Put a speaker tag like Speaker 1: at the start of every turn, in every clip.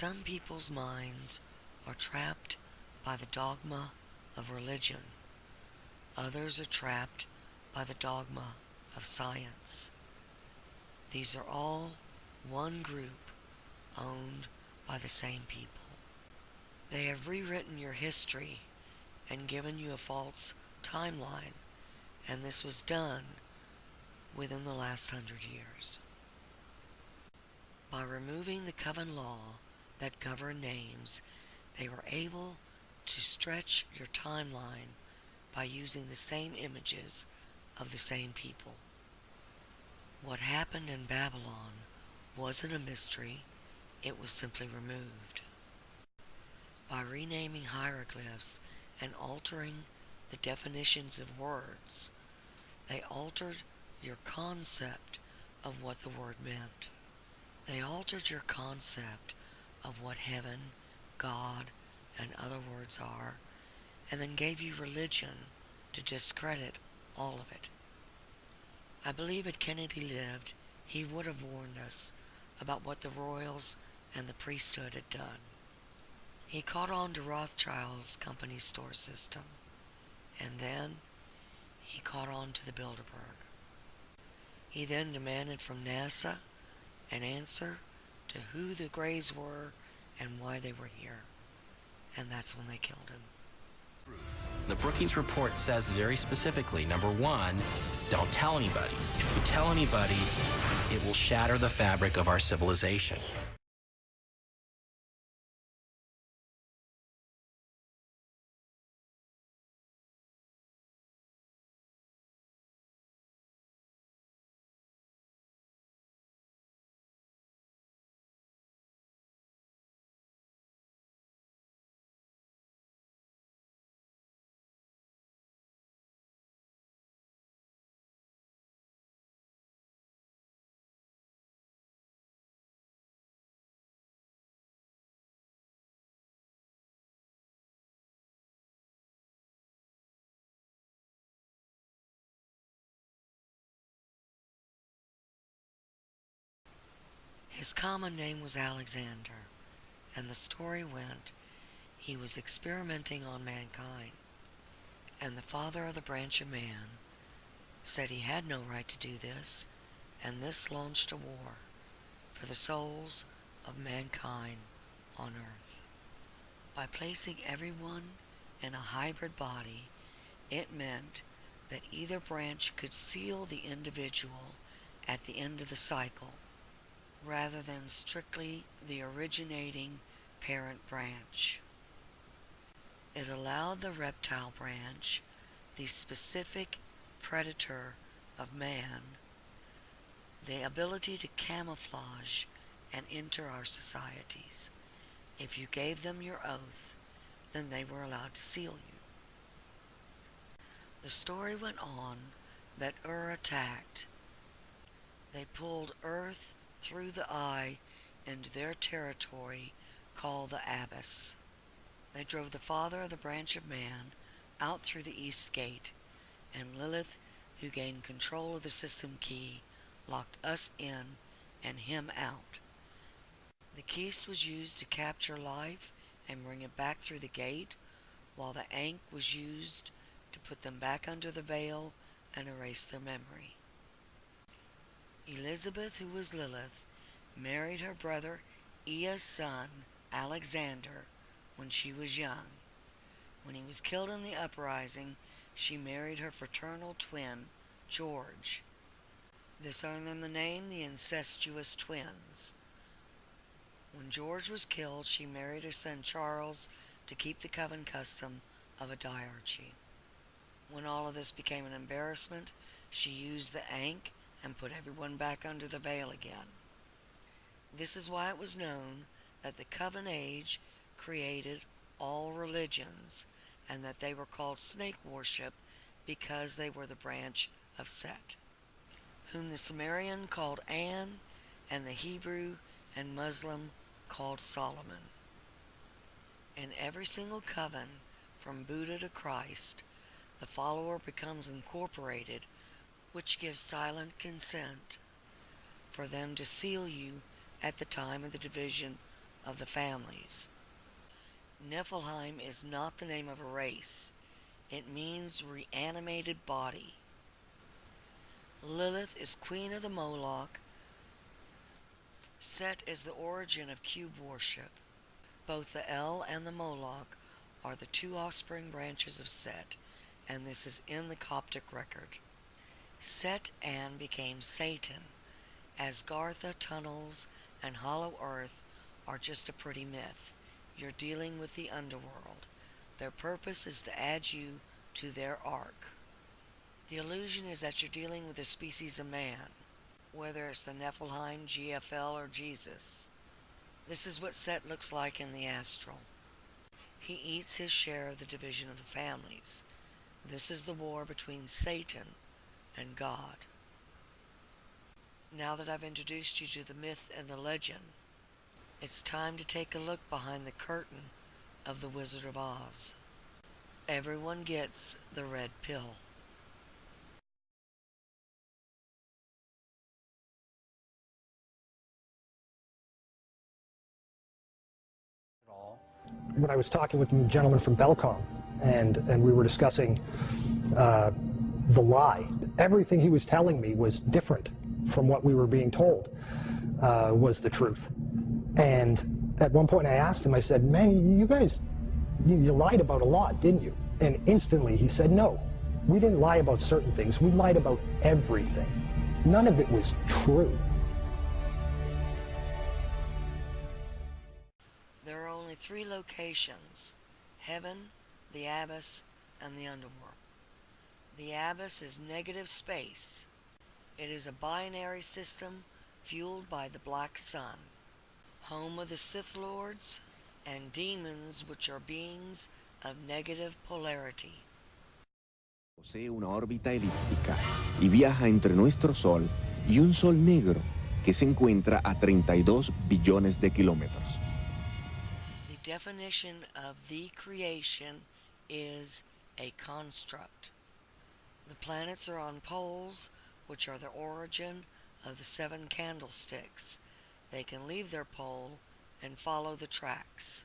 Speaker 1: Some people's minds are trapped by the dogma of religion. Others are trapped by the dogma of science. These are all one group owned by the same people. They have rewritten your history and given you a false timeline, and this was done within the last 100 years. By removing the coven law that governed names, they were able to stretch your timeline by using the same images of the same people. What happened in Babylon wasn't a mystery, it was simply removed. By renaming hieroglyphs and altering the definitions of words, they altered your concept of what the word meant. They altered your concept of what heaven, God, and other words are, and then gave you religion to discredit all of it. I believe had Kennedy lived, he would have warned us about what the royals and the priesthood had done. He caught on to Rothschild's company store system, and then he caught on to the Bilderberg. He then demanded from NASA an answer to who the Greys were and why they were here. And that's when they killed him.
Speaker 2: The Brookings report says very specifically, number one, don't tell anybody. If you tell anybody, it will shatter the fabric of our civilization.
Speaker 1: His common name was Alexander, and the story went he was experimenting on mankind, and the father of the branch of man said he had no right to do this, and this launched a war for the souls of mankind on earth. By placing everyone in a hybrid body, it meant that either branch could seal the individual at the end of the cycle, rather than strictly the originating parent branch. It allowed the reptile branch, the specific predator of man, the ability to camouflage and enter our societies. If you gave them your oath, then they were allowed to seal you. The story went on that attacked. They pulled Earth through the eye into their territory called the Abyss. They drove the father of the branch of man out through the east gate, and Lilith, who gained control of the system key, locked us in and him out. The keys was used to capture life and bring it back through the gate, while the Ankh was used to put them back under the veil and erase their memory. Elizabeth, who was Lilith, married her brother Ea's son, Alexander, when she was young. When he was killed in the uprising, she married her fraternal twin, George. This earned them the name the incestuous twins. When George was killed, she married her son Charles to keep the coven custom of a diarchy. When all of this became an embarrassment, she used the Ankh and put everyone back under the veil again. This is why it was known that the Coven Age created all religions, and that they were called snake worship because they were the branch of Set, whom the Sumerian called An, and the Hebrew and Muslim called Solomon. In every single coven, from Buddha to Christ, the follower becomes incorporated, which gives silent consent for them to seal you at the time of the division of the families. Niflheim is not the name of a race. It means reanimated body. Lilith is queen of the Moloch. Set is the origin of cube worship. Both the El and the Moloch are the two offspring branches of Set, and this is in the Coptic record. Set An became Satan, as Gartha tunnels and Hollow Earth are just a pretty myth. You're dealing with the underworld. Their purpose is to add you to their ark. The illusion is that you're dealing with a species of man, whether it's the Nephilim, GFL, or Jesus. This is what Set looks like in the astral. He eats his share of the division of the families. This is the war between Satan and God. Now that I've introduced you to the myth and the legend, it's time to take a look behind the curtain of the Wizard of Oz. Everyone gets the red pill.
Speaker 3: When I was talking with the gentleman from Belcom, and we were discussing the lie, everything he was telling me was different from what we were being told was the truth. And at one point I asked him, I said, man, you guys, you lied about a lot, didn't you? And instantly he said, no, we didn't lie about certain things. We lied about everything. None of it was true.
Speaker 1: There are only three locations: heaven, the abyss, and the underworld. The abyss is negative space. It is a binary system fueled by the black sun, home of the Sith Lords and demons, which are beings of negative polarity.
Speaker 4: Posee una órbita elíptica y viaja entre nuestro Sol y un Sol negro que se encuentra a 32 billones de kilómetros.
Speaker 1: The definition of the creation is a construct. The planets are on poles, which are the origin of the 7 candlesticks. They can leave their pole and follow the tracks.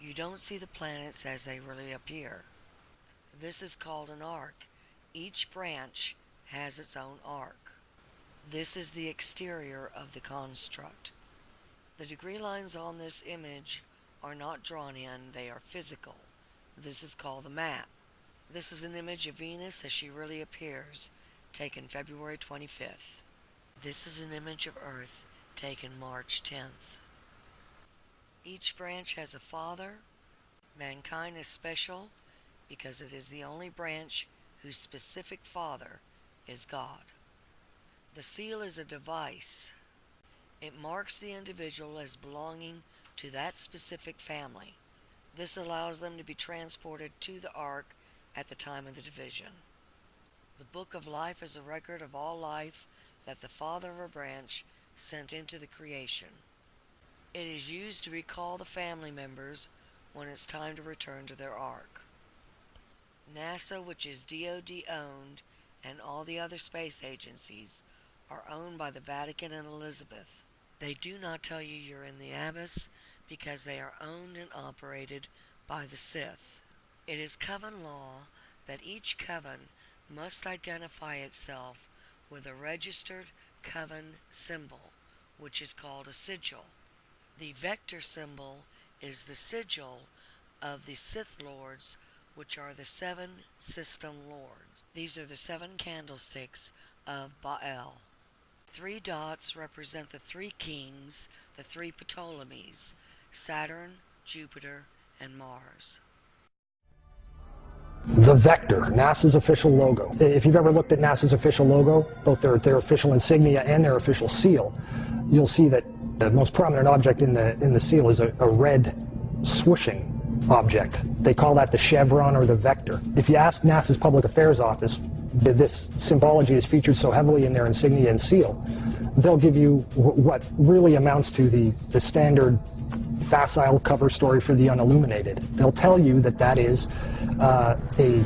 Speaker 1: You don't see the planets as they really appear. This is called an arc. Each branch has its own arc. This is the exterior of the construct. The degree lines on this image are not drawn in, they are physical. This is called the map. This is an image of Venus as she really appears, taken February 25th. This is an image of Earth, taken March 10th. Each branch has a father. Mankind is special because it is the only branch whose specific father is God. The seal is a device. It marks the individual as belonging to that specific family. This allows them to be transported to the ark at the time of the division. The book of life is a record of all life that the father of a branch sent into the creation. It is used to recall the family members when it's time to return to their ark. NASA, which is DoD owned, and all the other space agencies are owned by the Vatican and Elizabeth. They do not tell you you're in the abyss because they are owned and operated by the Sith. It is coven law that each coven must identify itself with a registered coven symbol, which is called a sigil. The vector symbol is the sigil of the Sith Lords, which are the 7 system lords. These are the 7 candlesticks of Baal. 3 dots represent the 3 kings, the 3 Ptolemies, Saturn, Jupiter, and Mars.
Speaker 3: The Vector, NASA's official logo. If you've ever looked at NASA's official logo, both their official insignia and their official seal, you'll see that the most prominent object in the seal is a red swooshing object. They call that the chevron or the vector. If you ask NASA's Public Affairs Office, this symbology is featured so heavily in their insignia and seal, they'll give you what really amounts to the standard facile cover story for the unilluminated. They'll tell you that that is a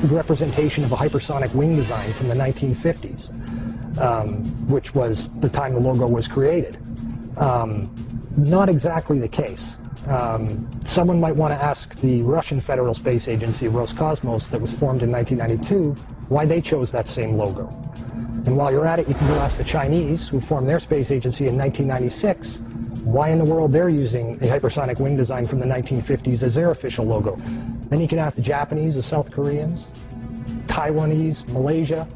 Speaker 3: representation of a hypersonic wing design from the 1950s, which was the time the logo was created. Not exactly the case. Someone might want to ask the Russian Federal Space Agency, Roscosmos, that was formed in 1992, why they chose that same logo. And while you're at it, you can go ask the Chinese, who formed their space agency in 1996, why in the world they're using a hypersonic wing design from the 1950s as their official logo. Then you can ask the Japanese, the South Koreans, Taiwanese, Malaysia,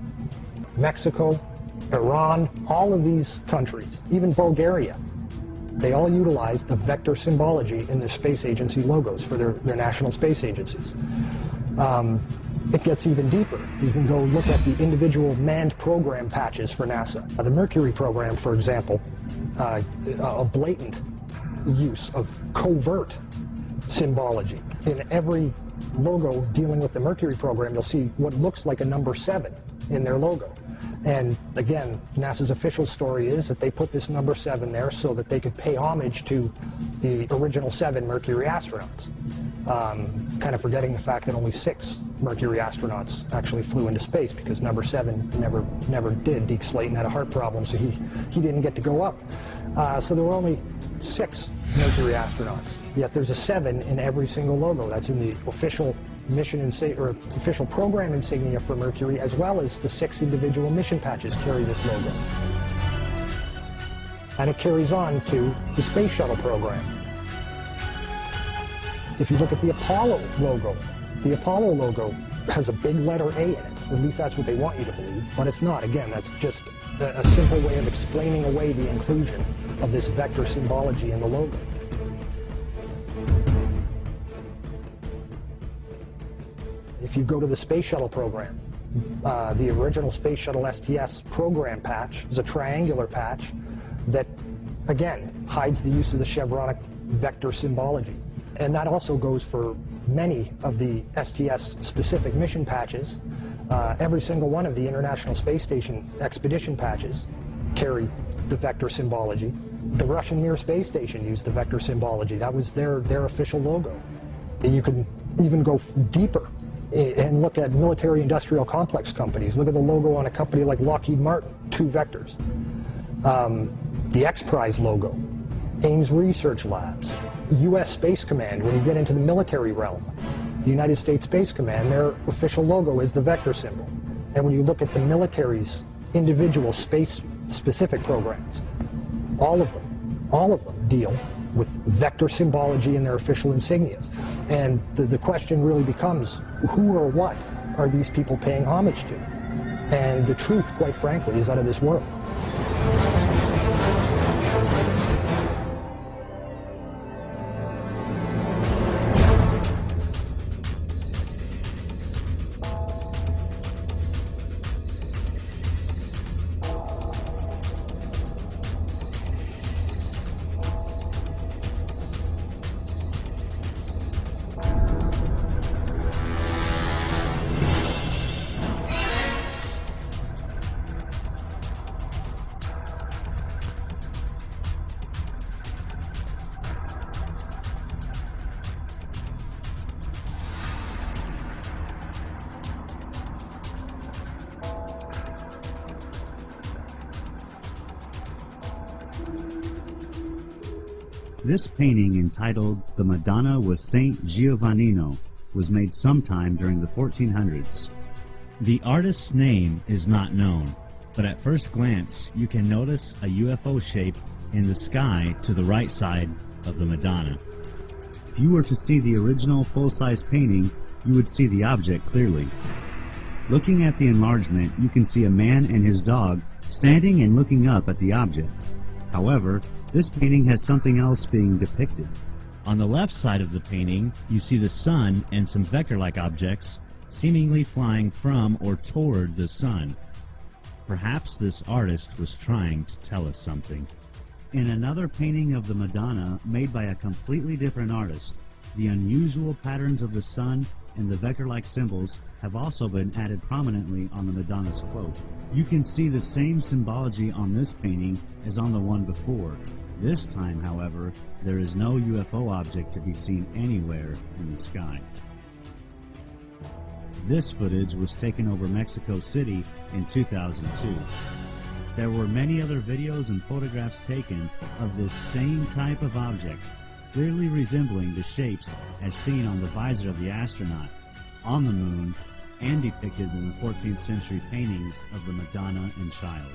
Speaker 3: Mexico, Iran, all of these countries, even Bulgaria. They all utilize the vector symbology in their space agency logos for their national space agencies. It gets even deeper. You can go look at the individual manned program patches for NASA. The Mercury program, for example, a blatant use of covert symbology. In every logo dealing with the Mercury program, you'll see what looks like a number 7 in their logo. And again, NASA's official story is that they put this number 7 there so that they could pay homage to the original 7 Mercury astronauts. Kind of forgetting the fact that only 6 Mercury astronauts actually flew into space because number 7 never did. Deke Slayton had a heart problem, so he didn't get to go up. So there were only 6 Mercury astronauts. Yet there's a 7 in every single logo. That's in the official mission or official program insignia for Mercury, as well as the 6 individual mission patches carry this logo. And it carries on to the Space Shuttle program. If you look at the Apollo logo has a big letter A in it. At least that's what they want you to believe, but it's not. Again, that's just a simple way of explaining away the inclusion of this vector symbology in the logo. If you go to the Space Shuttle program, the original Space Shuttle STS program patch is a triangular patch that, again, hides the use of the chevronic vector symbology. And that also goes for many of the STS-specific mission patches. Every single one of the International Space Station expedition patches carry the vector symbology. The Russian Mir space station used the vector symbology. That was their official logo. And you can even go deeper and look at military-industrial complex companies. Look at the logo on a company like Lockheed Martin, 2 vectors. The X-Prize logo, Ames Research Labs, U.S. Space Command. When you get into the military realm, the United States Space Command, their official logo is the vector symbol. And when you look at the military's individual space-specific programs, all of them deal with vector symbology in their official insignias. And the question really becomes, who or what are these people paying homage to? And the truth, quite frankly, is out of this world.
Speaker 5: This painting, entitled The Madonna with Saint Giovannino, was made sometime during the 1400s. The artist's name is not known, but at first glance you can notice a UFO shape in the sky to the right side of the Madonna. If you were to see the original full-size painting, you would see the object clearly. Looking at the enlargement, you can see a man and his dog standing and looking up at the object. However, this painting has something else being depicted. On the left side of the painting, you see the sun and some vector-like objects seemingly flying from or toward the sun. Perhaps this artist was trying to tell us something. In another painting of the Madonna, made by a completely different artist, the unusual patterns of the sun and the vector-like symbols have also been added prominently on the Madonna's cloak. You can see the same symbology on this painting as on the one before. This time, however, there is no UFO object to be seen anywhere in the sky. This footage was taken over Mexico City in 2002. There were many other videos and photographs taken of this same type of object, clearly resembling the shapes as seen on the visor of the astronaut, on the moon, and depicted in the 14th century paintings of the Madonna and Child.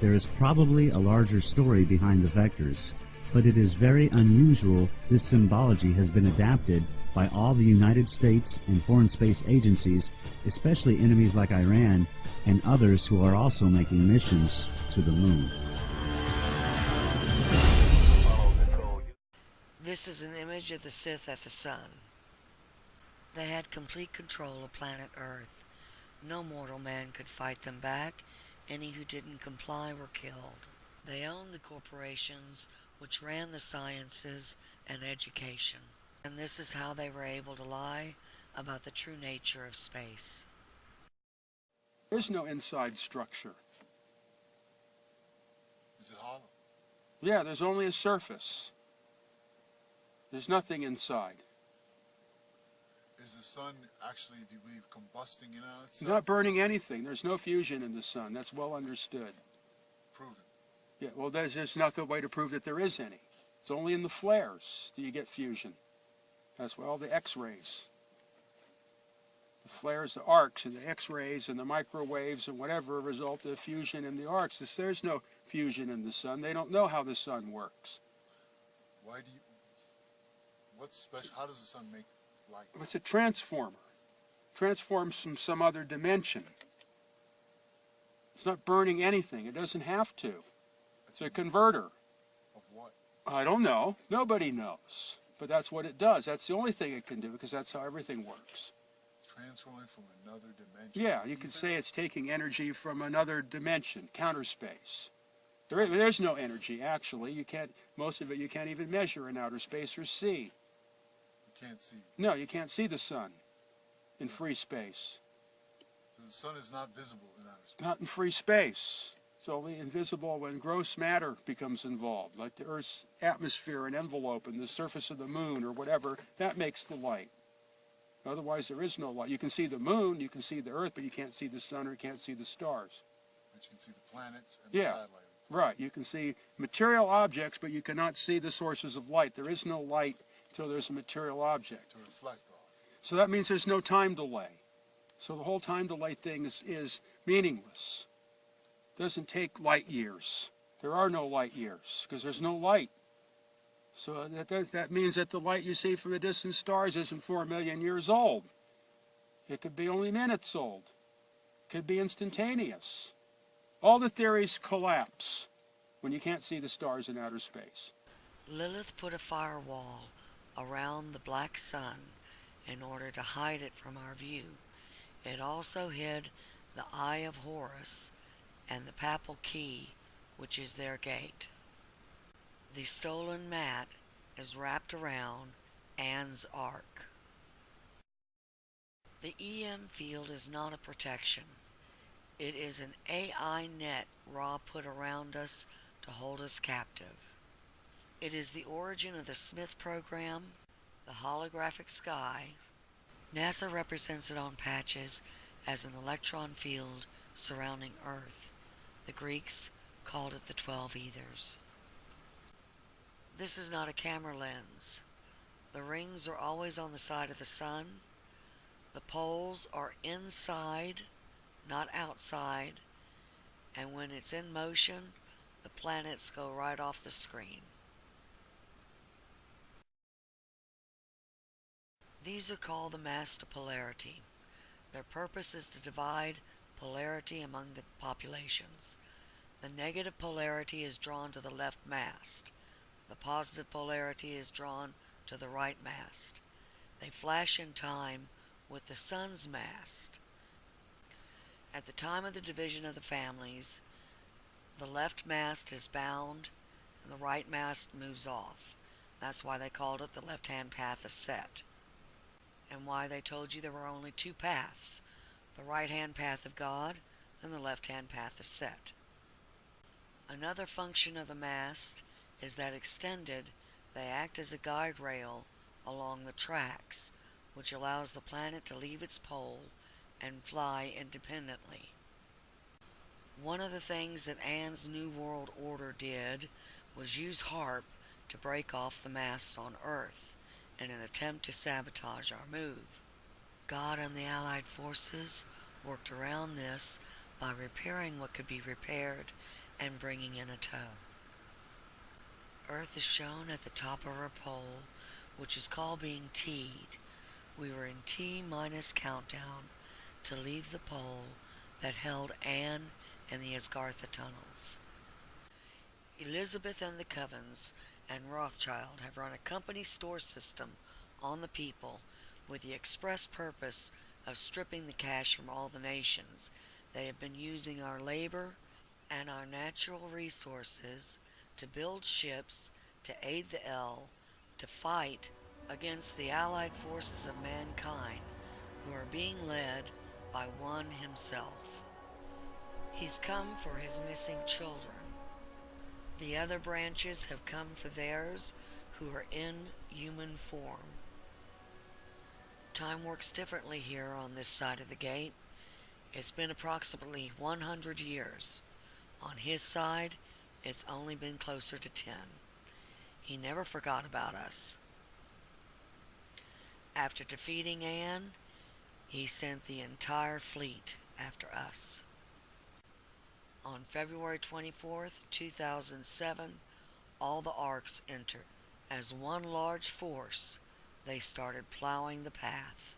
Speaker 5: There is probably a larger story behind the vectors, but it is very unusual this symbology has been adapted by all the United States and foreign space agencies, especially enemies like Iran and others who are also making missions to the moon.
Speaker 1: This is an image of the Sith at the sun. They had complete control of planet Earth. No mortal man could fight them back. Any who didn't comply were killed. They owned the corporations which ran the sciences and education. And this is how they were able to lie about the true nature of space.
Speaker 6: There's no inside structure.
Speaker 7: Is it hollow?
Speaker 6: Yeah, there's only a surface. There's nothing inside.
Speaker 7: Is the sun actually, do you believe, combusting in and out
Speaker 6: It's
Speaker 7: itself?
Speaker 6: not burning anything. There's no fusion in the sun. That's well understood.
Speaker 7: Proven.
Speaker 6: Yeah, well, there's just not the way to prove that there is any. It's only in the flares that you get fusion. That's why all the X-rays. The flares, the arcs, and the X-rays, and the microwaves, and whatever result of fusion in the arcs. There's no fusion in the sun. They don't know how the sun works.
Speaker 7: Why do you, what's special, how does the sun make light?
Speaker 6: It's a transformer. Transforms from some other dimension. It's not burning anything. It doesn't have to. It's a converter.
Speaker 7: Of what?
Speaker 6: I don't know. Nobody knows. But that's what it does. That's the only thing it can do, because that's how everything works.
Speaker 7: It's transforming from another dimension.
Speaker 6: Yeah, you could say it's taking energy from another dimension, counter space. There's no energy, actually. You can't, most of it you can't even measure in outer space or see.
Speaker 7: You can't see.
Speaker 6: No, you can't see the sun in free space.
Speaker 7: So the sun is not visible in outer space.
Speaker 6: Not in free space. It's only invisible when gross matter becomes involved, like the Earth's atmosphere and envelope and the surface of the moon or whatever. That makes the light. Otherwise, there is no light. You can see the moon, you can see the Earth, but you can't see the sun or you can't see the stars.
Speaker 7: But you can see the planets and the satellite.
Speaker 6: Right. You can see material objects, but you cannot see the sources of light. There is no light until there's a material object.
Speaker 7: To reflect off.
Speaker 6: So that means there's no time delay. So the whole time delay thing is meaningless. It doesn't take light years. There are no light years because there's no light. So that means that the light you see from the distant stars isn't 4 million years old. It could be only minutes old. It could be instantaneous. All the theories collapse when you can't see the stars in outer space.
Speaker 1: Lilith put a firewall around the black sun in order to hide it from our view. It also hid the Eye of Horus and the Papal Key, which is their gate. The stolen mat is wrapped around Anne's Ark. The EM field is not a protection. It is an AI net Ra put around us to hold us captive. It is the origin of the Smith program, the holographic sky. NASA represents it on patches as an electron field surrounding Earth. The Greeks called it the 12 Ethers. This is not a camera lens. The rings are always on the side of the sun. The poles are inside, not outside, and when it's in motion, the planets go right off the screen. These are called the master polarity. Their purpose is to divide polarity among the populations. The negative polarity is drawn to the left mast. The positive polarity is drawn to the right mast. They flash in time with the sun's mast. At the time of the division of the families, the left mast is bound and the right mast moves off. That's why they called it the left-hand path of Set. And why they told you there were only two paths, the right-hand path of God and the left-hand path of Set. Another function of the mast is that extended, they act as a guide rail along the tracks, which allows the planet to leave its pole and fly independently. One of the things that Anne's New World Order did was use HARP to break off the masts on Earth in an attempt to sabotage our move. God and the Allied forces worked around this by repairing what could be repaired and bringing in a tow. Earth is shown at the top of our pole, which is called being T'd. We were in T- countdown to leave the pole that held Anne and the Asgartha tunnels. Elizabeth and the Covens and Rothschild have run a company store system on the people with the express purpose of stripping the cash from all the nations. They have been using our labor and our natural resources to build ships to aid the El to fight against the allied forces of mankind who are being led by one himself. He's come for his missing children. The other branches have come for theirs who are in human form. Time works differently here on this side of the gate. It's been approximately 100 years. On his side, it's only been closer to 10. He never forgot about us. After defeating Anne, he sent the entire fleet after us. On February 24th, 2007, all the arcs entered. As one large force, they started plowing the path.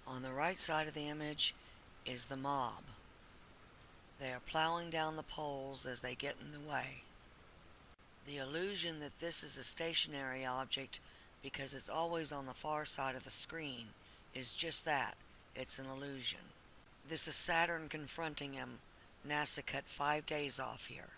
Speaker 1: On the right side of the image is the mob. They are plowing down the poles as they get in the way. The illusion that this is a stationary object because it's always on the far side of the screen is just that. It's an illusion. This is Saturn confronting him. NASA cut 5 days off here.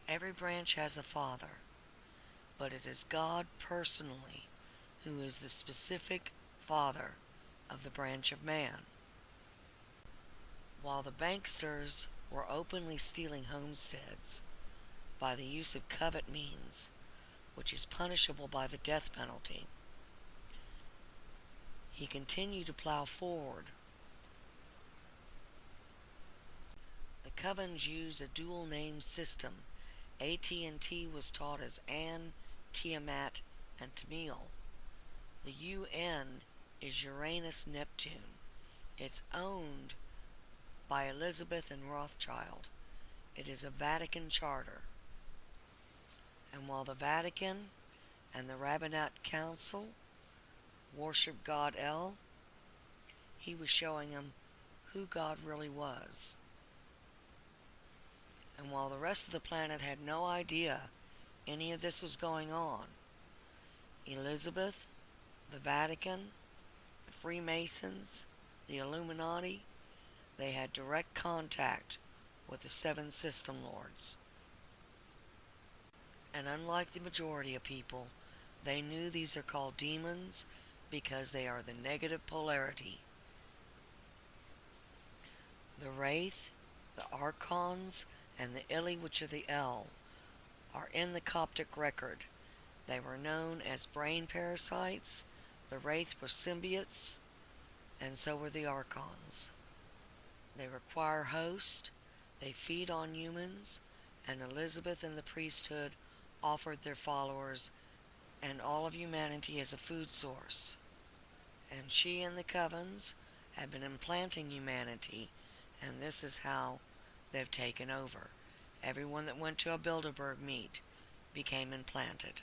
Speaker 1: Every branch has a father, but it is God personally who is the specific father of the branch of man. While the banksters were openly stealing homesteads by the use of covert means, which is punishable by the death penalty, he continued to plow forward. The Covens use a dual name system. AT&T was taught as Ann, Tiamat, and Tamil. The UN is Uranus Neptune. It's owned by Elizabeth and Rothschild. It is a Vatican charter. And while the Vatican and the Rabbinate Council worship God El, he was showing them who God really was. And while the rest of the planet had no idea any of this was going on, Elizabeth, the Vatican, the Freemasons, the Illuminati, they had direct contact with the seven system lords. And unlike the majority of people, they knew these are called demons because they are the negative polarity. The Wraith, the Archons, and the Ili, which are the El, are in the Coptic record. They were known as brain parasites, the Wraith were symbiotes, and so were the Archons. They require host, they feed on humans, and Elizabeth and the priesthood offered their followers and all of humanity as a food source. And she and the Covens have been implanting humanity, and this is how they've taken over. Everyone that went to a Bilderberg meet became implanted.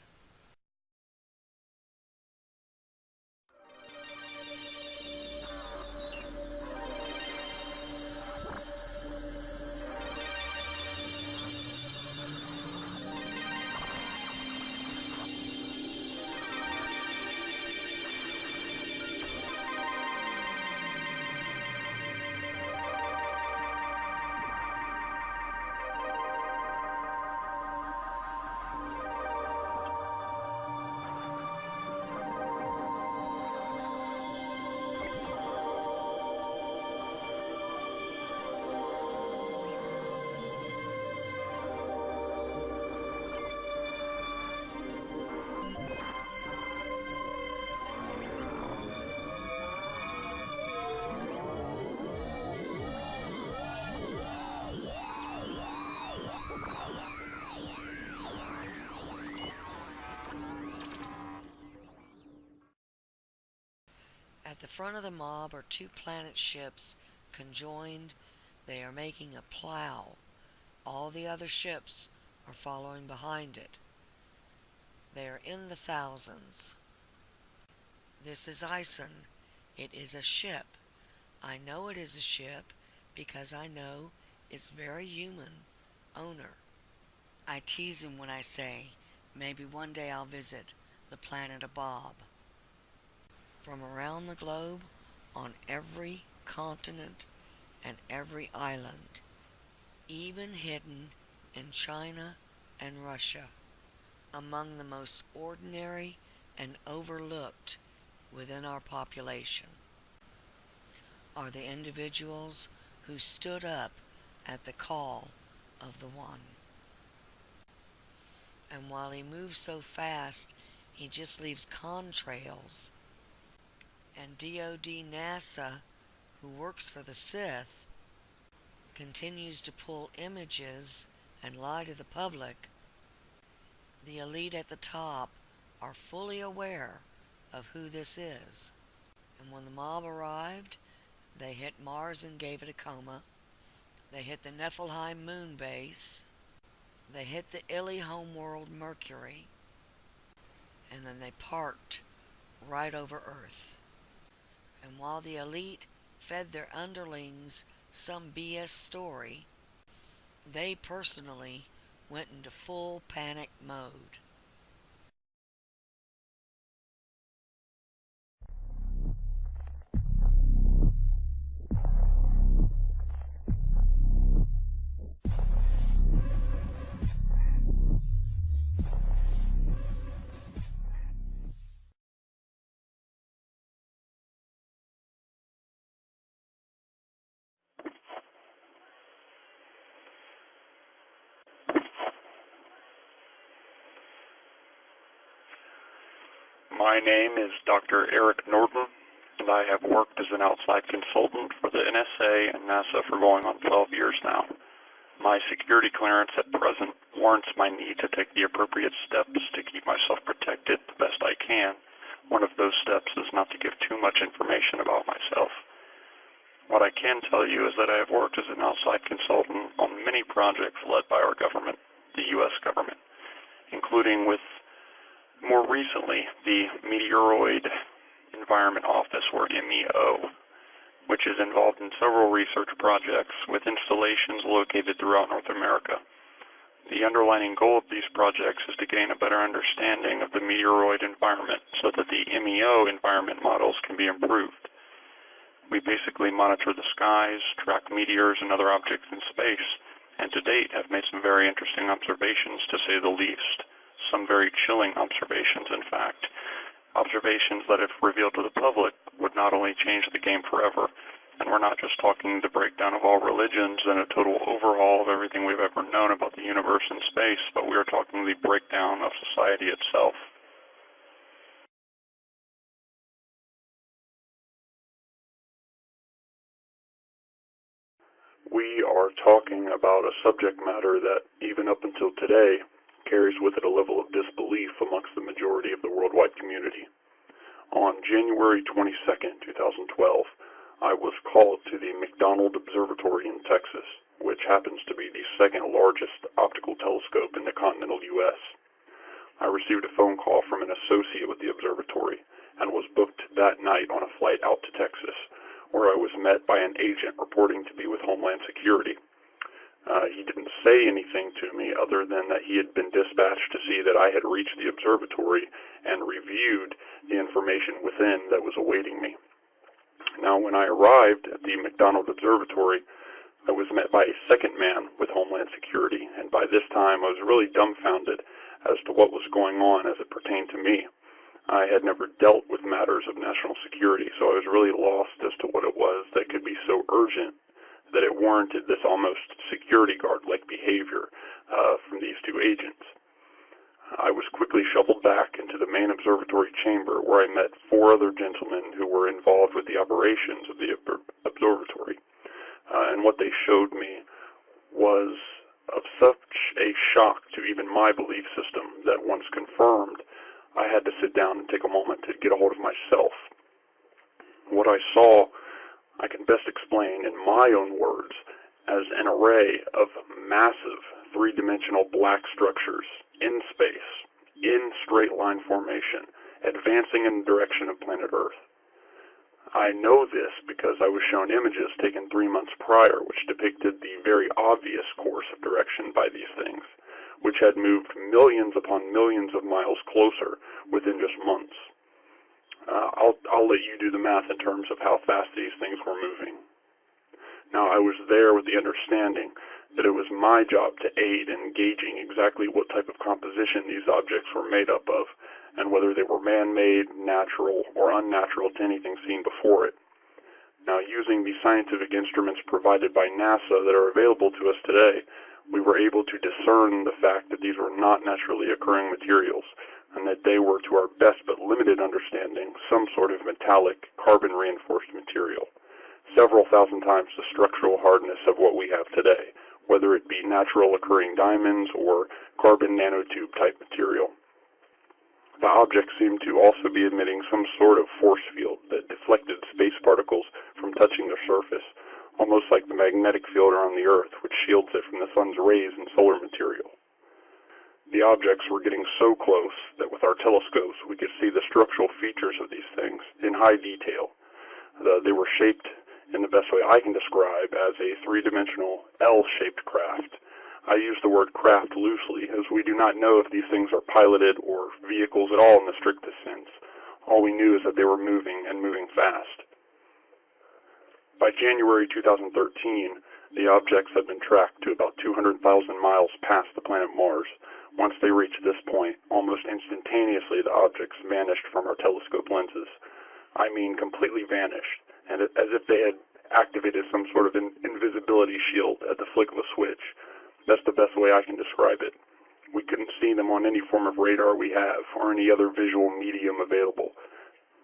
Speaker 1: At the front of the mob are two planet ships conjoined. They are making a plow. All the other ships are following behind it. They are in the thousands. This is Ison. It is a ship. I know it is a ship because I know its very human owner. I tease him when I say, maybe one day I'll visit the planet of Bob. From around the globe, on every continent and every island, even hidden in China and Russia, among the most ordinary and overlooked within our population, are the individuals who stood up at the call of the One. And while he moves so fast, he just leaves contrails. And DoD NASA, who works for the Sith, continues to pull images and lie to the public. The elite at the top are fully aware of who this is. And when the mob arrived, they hit Mars and gave it a coma. They hit the Nephilim moon base. They hit the Ili homeworld Mercury. And then they parked right over Earth. And while the elite fed their underlings some BS story, they personally went into full panic mode.
Speaker 8: My name is Dr. Eric Norton, and I have worked as an outside consultant for the NSA and NASA for going on 12 years now. My security clearance at present warrants my need to take the appropriate steps to keep myself protected the best I can. One of those steps is not to give too much information about myself. What I can tell you is that I have worked as an outside consultant on many projects led by our government, the U.S. government, including with, more recently, the Meteoroid Environment Office, or MEO, which is involved in several research projects with installations located throughout North America. The underlying goal of these projects is to gain a better understanding of the meteoroid environment so that the MEO environment models can be improved. We basically monitor the skies, track meteors and other objects in space, and to date have made some very interesting observations, to say the least. Some very chilling observations, in fact. Observations that, if revealed to the public, would not only change the game forever, and we're not just talking the breakdown of all religions and a total overhaul of everything we've ever known about the universe and space, but we are talking the breakdown of society itself. We are talking about a subject matter that, even up until today, carries with it a level of disbelief amongst the majority of the worldwide community. On January 22nd, 2012, I was called to the McDonald Observatory in Texas, which happens to be the second largest optical telescope in the continental U.S. I received a phone call from an associate with the observatory and was booked that night on a flight out to Texas, where I was met by an agent reporting to be with Homeland Security. He didn't say anything to me other than that he had been dispatched to see that I had reached the observatory and reviewed the information within that was awaiting me. Now, when I arrived at the McDonald Observatory, I was met by a second man with Homeland Security, and by this time I was really dumbfounded as to what was going on as it pertained to me. I had never dealt with matters of national security, so I was really lost as to what it was that could be so urgent that it warranted this almost security guard-like behavior from these two agents. I was quickly shuffled back into the main observatory chamber, where I met four other gentlemen who were involved with the operations of the observatory. And what they showed me was of such a shock to even my belief system that, once confirmed, I had to sit down and take a moment to get a hold of myself. What I saw, I can best explain in my own words as an array of massive three-dimensional black structures in space, in straight line formation, advancing in the direction of planet Earth. I know this because I was shown images taken 3 months prior which depicted the very obvious course of direction by these things, which had moved millions upon millions of miles closer within just months. I'll let you do the math in terms of how fast these things were moving. Now, I was there with the understanding that it was my job to aid in gauging exactly what type of composition these objects were made up of, and whether they were man-made, natural, or unnatural to anything seen before it. Now, using the scientific instruments provided by NASA that are available to us today, we were able to discern the fact that these were not naturally occurring materials, and that they were, to our best but limited understanding, some sort of metallic, carbon-reinforced material, several thousand times the structural hardness of what we have today, whether it be natural occurring diamonds or carbon nanotube type material. The objects seemed to also be emitting some sort of force field that deflected space particles from touching their surface, almost like the magnetic field around the Earth, which shields it from the sun's rays and solar material. The objects were getting so close that with our telescopes we could see the structural features of these things in high detail. They were shaped in the best way I can describe as a three-dimensional L-shaped craft. I use the word craft loosely, as we do not know if these things are piloted or vehicles at all in the strictest sense. All we knew is that they were moving, and moving fast. By January 2013, the objects had been tracked to about 200,000 miles past the planet Mars. Once they reached this point, almost instantaneously the objects vanished from our telescope lenses. I mean, completely vanished, and as if they had activated some sort of invisibility shield at the flick of a switch. That's the best way I can describe it. We couldn't see them on any form of radar we have or any other visual medium available.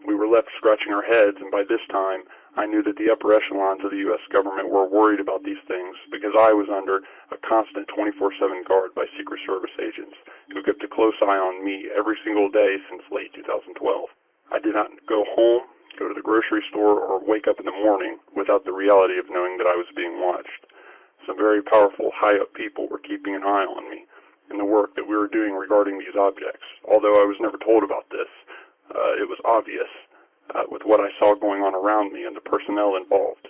Speaker 8: We were left scratching our heads, and by this time, I knew that the upper echelons of the U.S. government were worried about these things because I was under a constant 24/7 guard by Secret Service agents who kept a close eye on me every single day since late 2012. I did not go home, go to the grocery store, or wake up in the morning without the reality of knowing that I was being watched. Some very powerful, high-up people were keeping an eye on me and the work that we were doing regarding these objects. Although I was never told about this, it was obvious with what I saw going on around me and the personnel involved.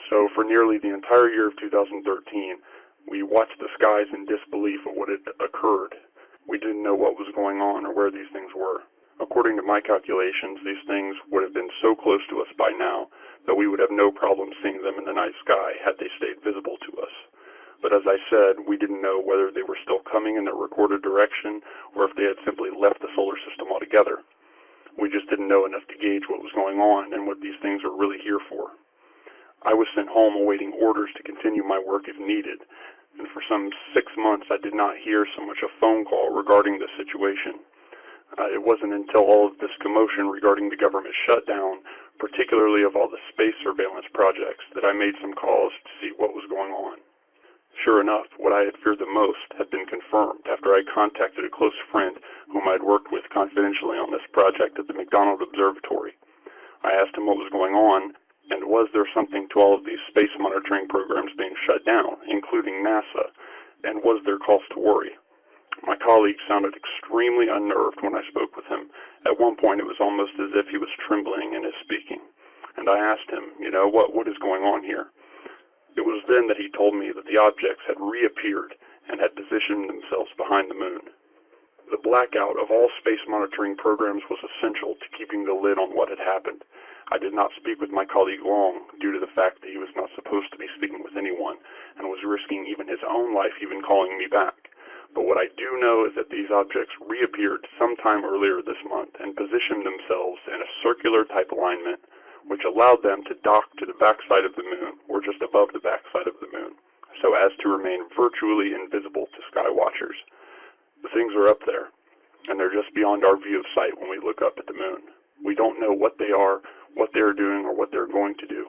Speaker 8: So for nearly the entire year of 2013, we watched the skies in disbelief of what had occurred. We didn't know what was going on or where these things were. According to my calculations, these things would have been so close to us by now that we would have no problem seeing them in the night sky had they stayed visible to us. But as I said, we didn't know whether they were still coming in their recorded direction or if they had simply left the solar system altogether. We just didn't know enough to gauge what was going on and what these things were really here for. I was sent home awaiting orders to continue my work if needed, and for some 6 months I did not hear so much a phone call regarding the situation. It wasn't until all of this commotion regarding the government shutdown, particularly of all the space surveillance projects, that I made some calls to see what was going on. Sure enough, what I had feared the most had been confirmed after I contacted a close friend whom I had worked with confidentially on this project at the McDonald Observatory. I asked him what was going on, and was there something to all of these space monitoring programs being shut down, including NASA, and was there cause to worry? My colleague sounded extremely unnerved when I spoke with him. At one point, it was almost as if he was trembling in his speaking. And I asked him, what is going on here? It was then that he told me that the objects had reappeared and had positioned themselves behind the moon. The blackout of all space monitoring programs was essential to keeping the lid on what had happened. I did not speak with my colleague long due to the fact that he was not supposed to be speaking with anyone and was risking even his own life even calling me back. But what I do know is that these objects reappeared sometime earlier this month and positioned themselves in a circular type alignment, which allowed them to dock to the backside of the moon, or just above the backside of the moon, so as to remain virtually invisible to sky watchers. The things are up there, and they're just beyond our view of sight when we look up at the moon. We don't know what they are, what they're doing, or what they're going to do.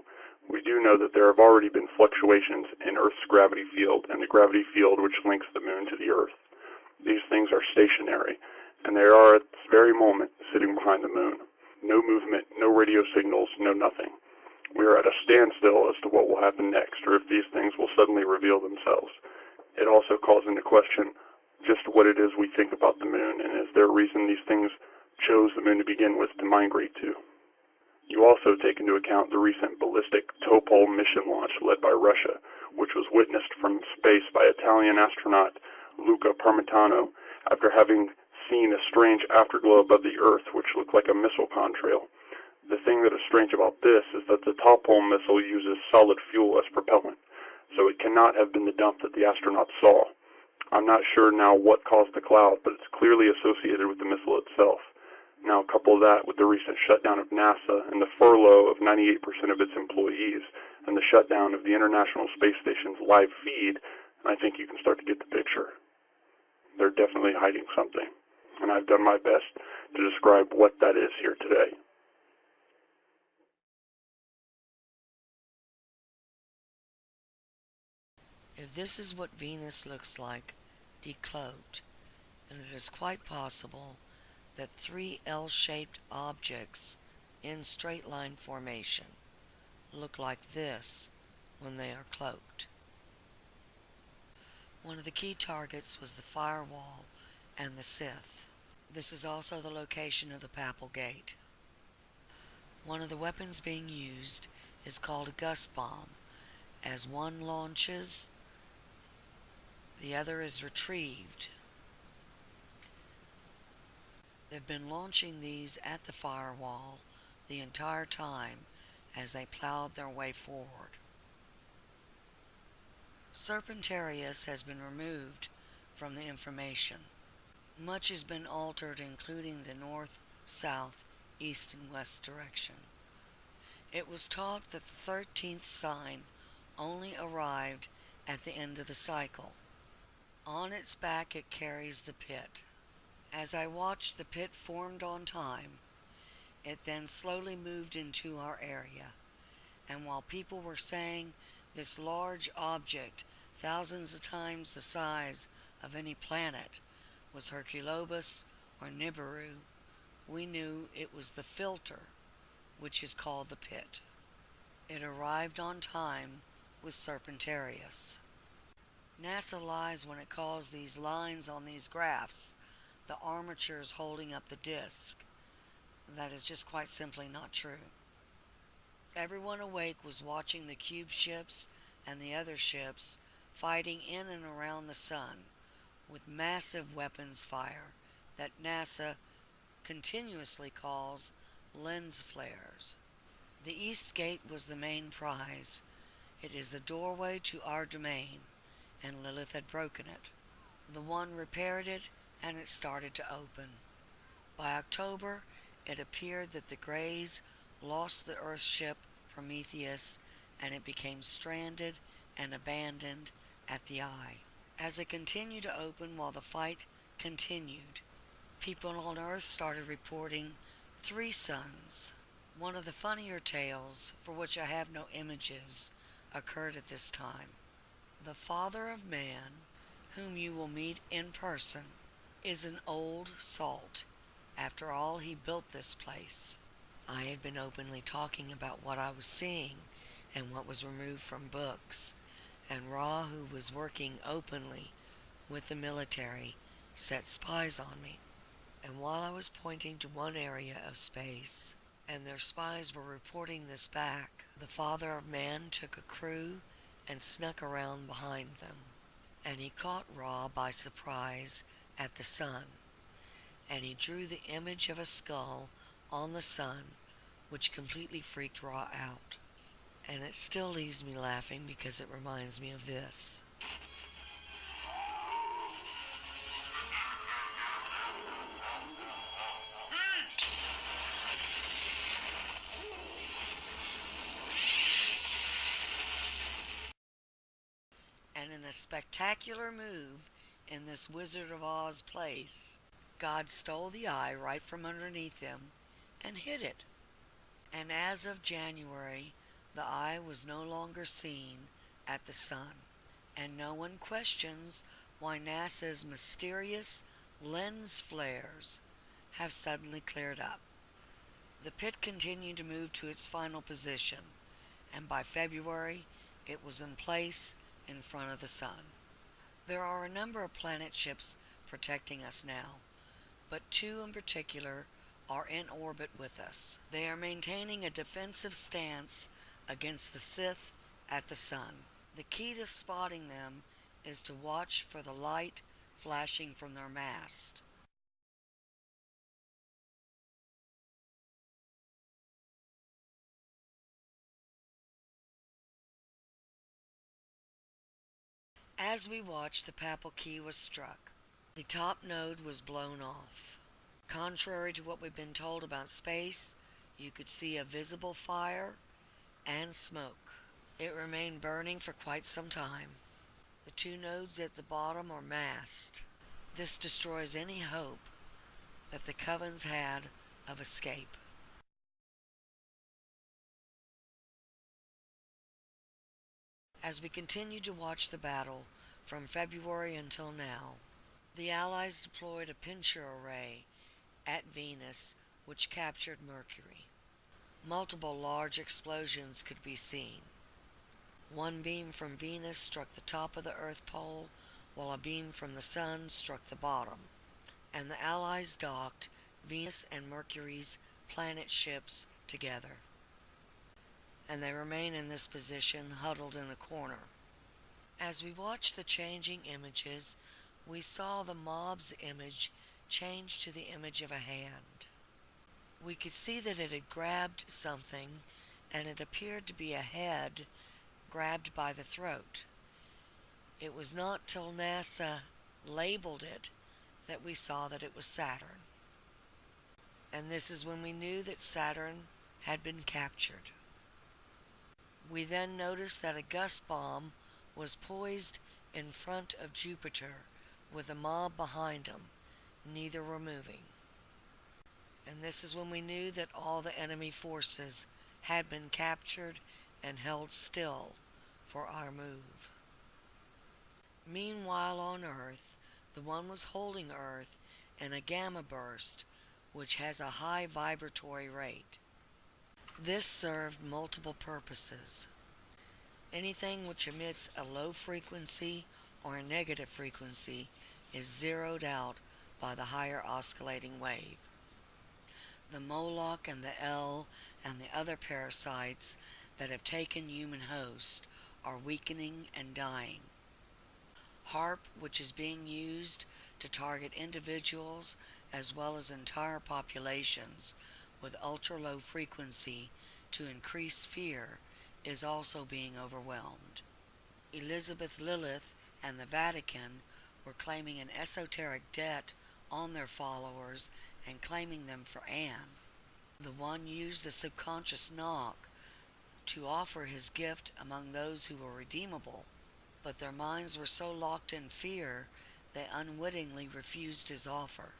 Speaker 8: We do know that there have already been fluctuations in Earth's gravity field and the gravity field which links the moon to the Earth. These things are stationary, and they are at this very moment sitting behind the moon. No movement, no radio signals, no nothing. We are at a standstill as to what will happen next, or if these things will suddenly reveal themselves. It also calls into question just what it is we think about the moon, and is there a reason these things chose the moon to begin with to migrate to? You also take into account the recent ballistic Topol mission launch led by Russia, which was witnessed from space by Italian astronaut Luca Parmitano after having seen a strange afterglow above the Earth which looked like a missile contrail. The thing that is strange about this is that the Topol missile uses solid fuel as propellant, so it cannot have been the dump that the astronauts saw. I'm not sure now what caused the cloud, but it's clearly associated with the missile itself. Now couple that with the recent shutdown of NASA and the furlough of 98% of its employees and the shutdown of the International Space Station's live feed, and I think you can start to get the picture. They're definitely hiding something, and I've done my best to describe what that is here today.
Speaker 1: If this is what Venus looks like decloaked, then it is quite possible that 3 L-shaped objects in straight line formation look like this when they are cloaked. One of the key targets was the firewall and the Sith. This is also the location of the Papal Gate. One of the weapons being used is called a gust bomb. As one launches, the other is retrieved. They've been launching these at the firewall the entire time as they plowed their way forward. Serpentarius has been removed from the information. Much has been altered, including the north, south, east, and west direction. It was taught that the 13th sign only arrived at the end of the cycle. On its back it carries the pit. As I watched, the pit formed on time. It then slowly moved into our area, and while people were saying this large object, thousands of times the size of any planet, was Herculobus or Nibiru, we knew it was the filter, which is called the pit. It arrived on time with Serpentarius. NASA lies when it calls these lines on these graphs the armatures holding up the disk. That is just quite simply not true. Everyone awake was watching the cube ships and the other ships fighting in and around the sun with massive weapons fire that NASA continuously calls lens flares. The East Gate was the main prize. It is the doorway to our domain, and Lilith had broken it. The One repaired it, and it started to open. By October, it appeared that the Greys lost the Earthship Prometheus, and it became stranded and abandoned at the Eye. As it continued to open while the fight continued, people on Earth started reporting 3 suns. One of the funnier tales, for which I have no images, occurred at this time. The Father of Man, whom you will meet in person, is an old salt. After all, he built this place. I had been openly talking about what I was seeing and what was removed from books, and Ra, who was working openly with the military, set spies on me. And while I was pointing to one area of space, and their spies were reporting this back, the Father of Man took a crew and snuck around behind them, and he caught Ra by surprise at the sun, and he drew the image of a skull on the sun, which completely freaked Ra out. And it still leaves me laughing because it reminds me of this. And in a spectacular move in this Wizard of Oz place, God stole the eye right from underneath him and hid it. And as of January, the eye was no longer seen at the sun, and no one questions why NASA's mysterious lens flares have suddenly cleared up. The pit continued to move to its final position, and by February it was in place in front of the sun. There are a number of planet ships protecting us now, but 2 in particular are in orbit with us. They are maintaining a defensive stance against the Sith at the sun. The key to spotting them is to watch for the light flashing from their mast. As we watched, the papal key was struck. The top node was blown off. Contrary to what we've been told about space, you could see a visible fire and smoke. It remained burning for quite some time. The 2 nodes at the bottom are masked. This destroys any hope that the Covens had of escape. As we continued to watch the battle from February until now, the Allies deployed a pincher array at Venus, which captured Mercury. Multiple large explosions could be seen. One beam from Venus struck the top of the Earth pole, while a beam from the Sun struck the bottom, and the Allies docked Venus and Mercury's planet ships together. And they remain in this position, huddled in a corner. As we watched the changing images, we saw the mob's image change to the image of a hand. We could see that it had grabbed something, and it appeared to be a head grabbed by the throat. It was not till NASA labeled it that we saw that it was Saturn. And this is when we knew that Saturn had been captured. We then noticed that a gust bomb was poised in front of Jupiter with a mob behind them. Neither were moving. And this is when we knew that all the enemy forces had been captured and held still for our move. Meanwhile on Earth, the one was holding Earth in a gamma burst which has a high vibratory rate. This served multiple purposes. Anything which emits a low frequency or a negative frequency is zeroed out by the higher oscillating wave. The Moloch and the L and the other parasites that have taken human hosts are weakening and dying. HARP, which is being used to target individuals as well as entire populations with ultra-low frequency to increase fear, is also being overwhelmed. Elizabeth Lilith and the Vatican were claiming an esoteric debt on their followers and claiming them for Anne. The one used the subconscious knock to offer his gift among those who were redeemable, but their minds were so locked in fear they unwittingly refused his offer.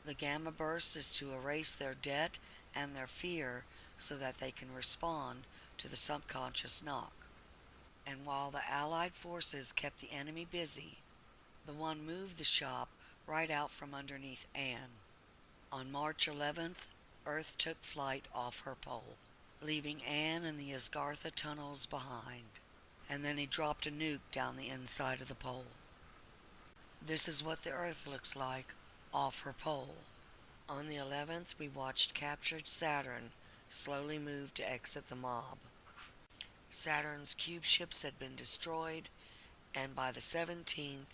Speaker 1: The gamma burst is to erase their debt and their fear so that they can respond to the subconscious knock. And while the Allied forces kept the enemy busy, the one moved the shop right out from underneath Anne. On March 11th, Earth took flight off her pole, leaving Anne and the Asgartha tunnels behind, and then he dropped a nuke down the inside of the pole. This is what the Earth looks like off her pole. On the 11th, we watched captured Saturn slowly move to exit the mob. Saturn's cube ships had been destroyed, and by the 17th,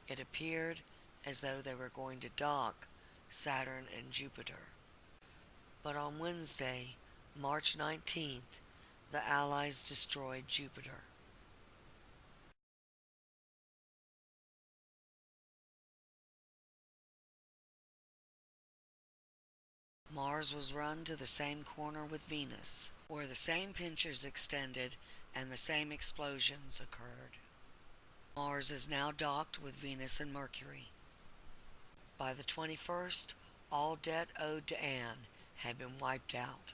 Speaker 1: it appeared as though they were going to dock Saturn and Jupiter. But on Wednesday, March 19th, the Allies destroyed Jupiter. Mars was run to the same corner with Venus, where the same pinchers extended and the same explosions occurred. Mars is now docked with Venus and Mercury. By the 21st, all debt owed to Anne had been wiped out.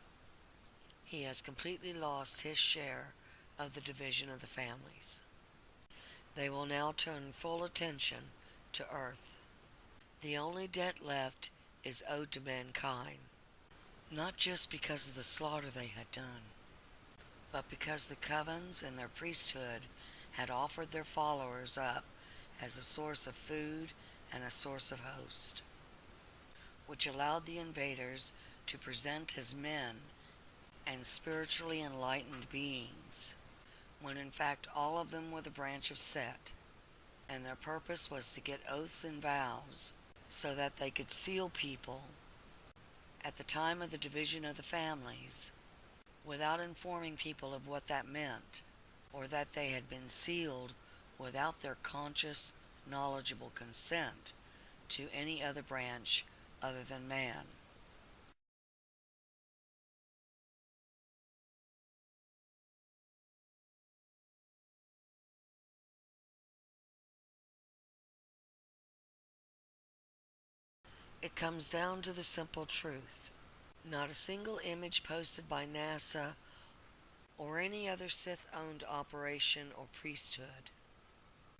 Speaker 1: He has completely lost his share of the division of the families. They will now turn full attention to Earth. The only debt left is owed to mankind, not just because of the slaughter they had done, but because the covens and their priesthood had offered their followers up as a source of food and a source of host, which allowed the invaders to present as men and spiritually enlightened beings, when in fact all of them were the branch of Set, and their purpose was to get oaths and vows so that they could seal people at the time of the division of the families without informing people of what that meant, or that they had been sealed without their conscious, knowledgeable consent to any other branch other than man. It comes down to the simple truth. Not a single image posted by NASA or any other Sith-owned operation or priesthood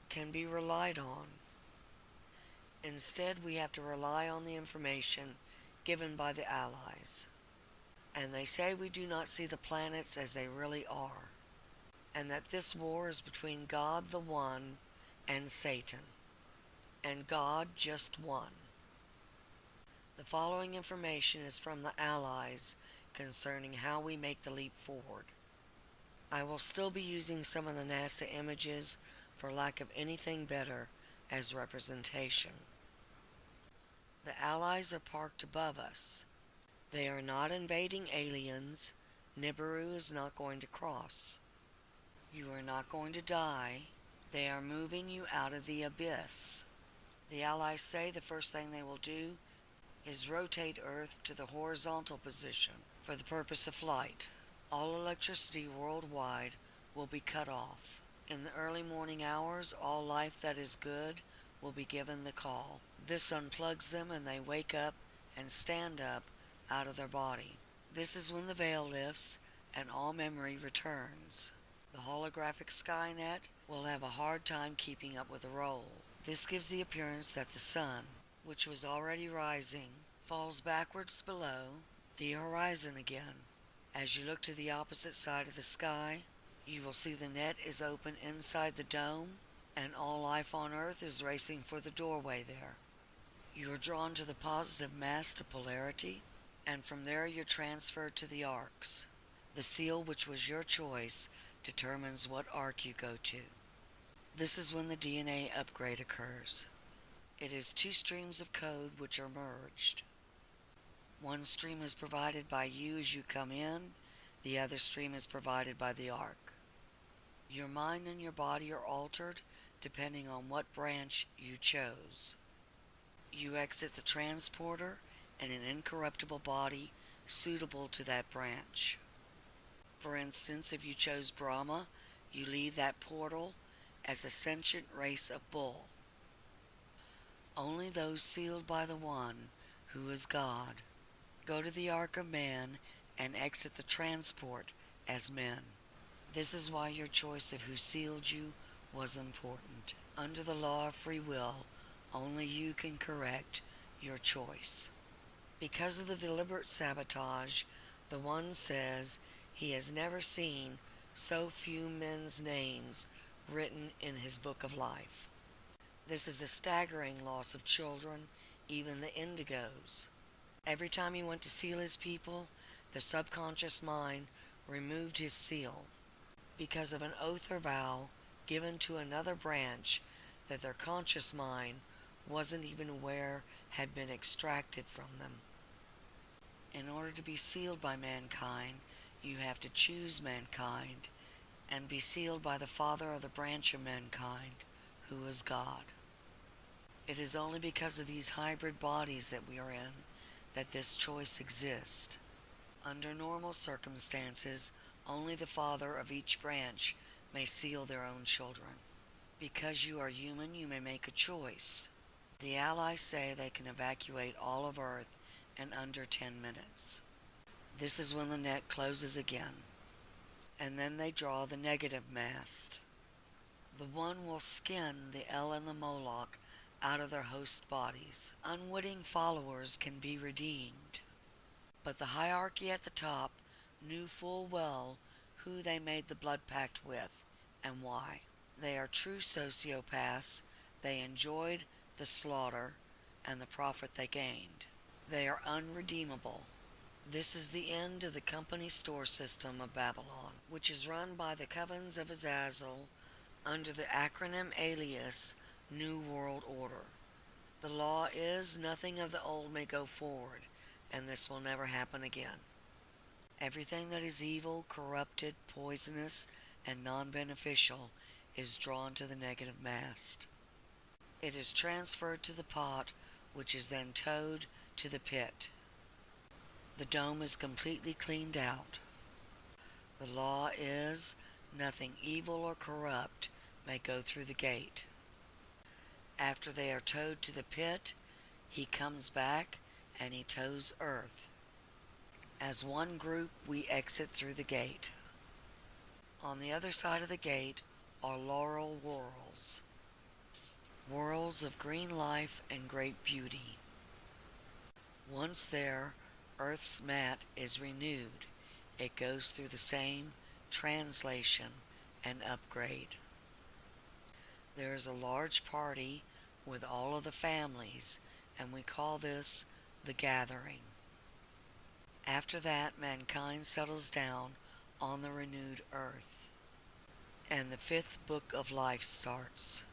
Speaker 1: can be relied on. Instead, we have to rely on the information given by the Allies. And they say we do not see the planets as they really are, and that this war is between God the One and Satan, and God just one. The following information is from the Allies concerning how we make the leap forward. I will still be using some of the NASA images for lack of anything better as representation. The Allies are parked above us. They are not invading aliens. Nibiru is not going to cross. You are not going to die. They are moving you out of the abyss. The Allies say the first thing they will do is rotate Earth to the horizontal position for the purpose of flight. All electricity worldwide will be cut off. In the early morning hours, all life that is good will be given the call. This unplugs them and they wake up and stand up out of their body. This is when the veil lifts and all memory returns. The holographic Skynet will have a hard time keeping up with the roll. This gives the appearance that the sun, which was already rising, falls backwards below the horizon again. As you look to the opposite side of the sky, you will see the net is open inside the dome, and all life on Earth is racing for the doorway there. You are drawn to the positive mass to polarity, and from there you're transferred to the arcs. The seal, which was your choice, determines what arc you go to. This is when the DNA upgrade occurs. It is two streams of code which are merged. One stream is provided by you as you come in, the other stream is provided by the arc. Your mind and your body are altered depending on what branch you chose. You exit the transporter in an incorruptible body suitable to that branch. For instance, if you chose Brahma, you leave that portal as a sentient race of bull. Only those sealed by the One, who is God, go to the Ark of Man and exit the transport as men. This is why your choice of who sealed you was important. Under the law of free will, only you can correct your choice. Because of the deliberate sabotage, the One says he has never seen so few men's names written in his book of life. This is a staggering loss of children, even the indigos. Every time he went to seal his people, the subconscious mind removed his seal because of an oath or vow given to another branch that their conscious mind wasn't even aware had been extracted from them. In order to be sealed by mankind, you have to choose mankind and be sealed by the Father of the branch of mankind, who is God. It is only because of these hybrid bodies that we are in that this choice exists. Under normal circumstances, only the father of each branch may seal their own children. Because you are human, you may make a choice. The Allies say they can evacuate all of Earth in under 10 minutes. This is when the net closes again, and then they draw the negative mast. The One will skin the El and the Moloch out of their host bodies. Unwitting followers can be redeemed, but the hierarchy at the top knew full well who they made the blood pact with and why. They are true sociopaths. They enjoyed the slaughter and the profit they gained. They are unredeemable. This is the end of the company store system of Babylon, which is run by the covens of Azazel under the acronym alias New World Order. The law is nothing of the old may go forward, and this will never happen again. Everything that is evil, corrupted, poisonous, and non-beneficial is drawn to the negative mast. It is transferred to the pot, which is then towed to the pit. The dome is completely cleaned out. The law is nothing evil or corrupt may go through the gate. After they are towed to the pit, he comes back and he tows Earth. As one group, we exit through the gate. On the other side of the gate are laurel whorls, whorls of green life and great beauty. Once there, Earth's mat is renewed. It goes through the same translation and upgrade. There is a large party with all of the families, and we call this the gathering. After that, mankind settles down on the renewed earth, and the fifth book of life starts.